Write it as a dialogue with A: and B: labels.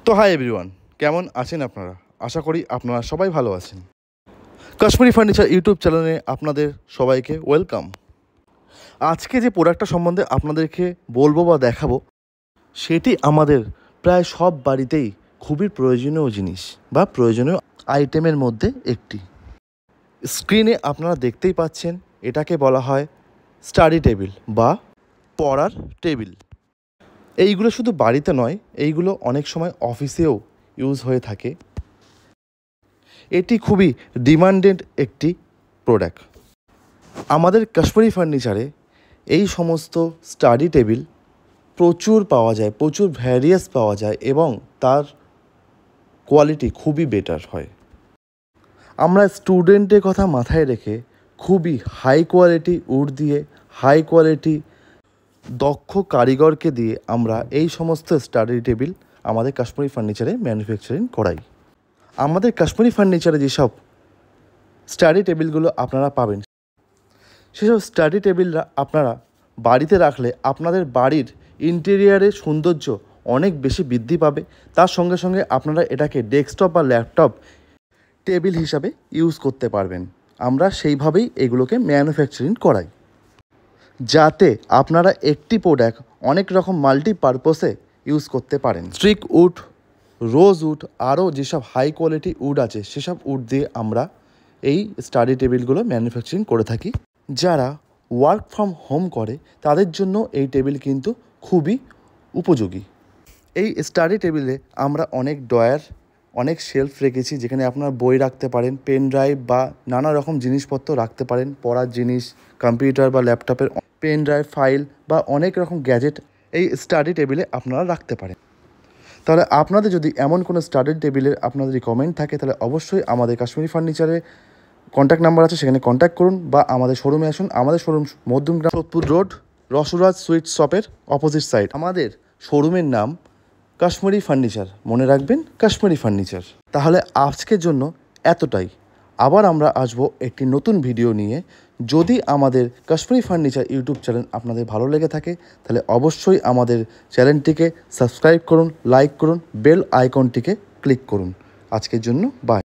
A: তো hi everyone, কেমন আছেন আপনারা? আশা করি আপনারা সবাই ভালো আছেন। কাশ্মীরি ফার্নিচার ইউটিউব চ্যানেলে আপনাদের সবাইকে ওয়েলকাম। আজকে যে প্রোডাক্টটা সম্বন্ধে আপনাদেরকে বলবো বা দেখাবো, সেটি আমাদের প্রায় সব বাড়িতেই খুবই প্রয়োজনীয় জিনিস বা প্রয়োজনীয় আইটেমের মধ্যে একটি। স্ক্রিনে আপনারা দেখতেই পাচ্ছেন, এটাকে বলা হয় স্টাডি টেবিল বা পড়ার টেবিল। এইগুলো শুধু বাড়িতে নয়, এইগুলো অনেক সময় অফিসেও ইউজ হয়ে থাকে। এটি খুবই ডিমান্ডেড একটি প্রোডাক্ট। আমাদের কাশ্মীরি ফার্নিচারে এই সমস্ত স্টাডি টেবিল প্রচুর পাওয়া যায়, প্রচুর ভ্যারিয়াস পাওয়া যায় এবং তার কোয়ালিটি খুবই বেটার হয়। আমরা স্টুডেন্টের কথা মাথায় রেখে খুবই হাই কোয়ালিটি উড দিয়ে, হাই কোয়ালিটি দক্ষ কারিগরকে দিয়ে আমরা এই সমস্ত স্টাডি টেবিল আমাদের কাশ্মীরি ফার্নিচারে ম্যানুফ্যাকচারিং করাই। আমাদের কাশ্মীরি ফার্নিচারে যেসব স্টাডি টেবিলগুলো আপনারা পাবেন, সেসব স্টাডি টেবিলরা আপনারা বাড়িতে রাখলে আপনাদের বাড়ির ইন্টেরিয়ারের সৌন্দর্য অনেক বেশি বৃদ্ধি পাবে। তার সঙ্গে সঙ্গে আপনারা এটাকে ডেস্কটপ বা ল্যাপটপ টেবিল হিসাবে ইউজ করতে পারবেন। আমরা সেইভাবেই এগুলোকে ম্যানুফ্যাকচারিং করাই, যাতে আপনারা একটি প্রোডাক্ট অনেক রকম মাল্টিপারপসে ইউজ করতে পারেন। স্ট্রিক উড, রোজ উড, আরও যেসব হাই কোয়ালিটি উড আছে সেসব উড দিয়ে আমরা এই স্টাডি টেবিলগুলো ম্যানুফ্যাকচারিং করে থাকি। যারা ওয়ার্ক ফ্রম হোম করে তাদের জন্য এই টেবিল কিন্তু খুবই উপযোগী। এই স্টাডি টেবিলে আমরা অনেক ড্রয়ার, অনেক শেলফ রেখেছি, যেখানে আপনারা বই রাখতে পারেন, পেন ড্রাইভ বা নানা রকম জিনিসপত্র রাখতে পারেন, পড়ার জিনিস, কম্পিউটার বা ল্যাপটপের পেন ড্রাইভ, ফাইল বা অনেক রকম গ্যাজেট এই স্টাডি টেবিলে আপনারা রাখতে পারেন। তাহলে আপনাদের যদি এমন কোনো স্টাডি টেবিলের আপনাদের রিকমেন্ড থাকে, তাহলে অবশ্যই আমাদের কাশ্মীরি ফার্নিচারে কন্ট্যাক্ট নাম্বার আছে, সেখানে কন্ট্যাক্ট করুন বা আমাদের শোরুমে আসুন। আমাদের showroom Madhyamgram Sodepur road, Rasraj sweet শপের অপোজিট সাইড। আমাদের শোরুমের নাম কাশ্মীরি ফার্নিচার, মনে রাখবেন কাশ্মীরি ফার্নিচার। তাহলে আজকের জন্য এতটাই। আবার আমরা আসবো একটি নতুন ভিডিও নিয়ে। যদি আমাদের কাশ্মীরি ফার্নিচার ইউটিউব চ্যানেল আপনাদের ভালো লেগে থাকে, তাহলে অবশ্যই আমাদের চ্যানেলটিকে সাবস্ক্রাইব করুন, লাইক করুন, বেল আইকনটিকে ক্লিক করুন। আজকের জন্য বাই।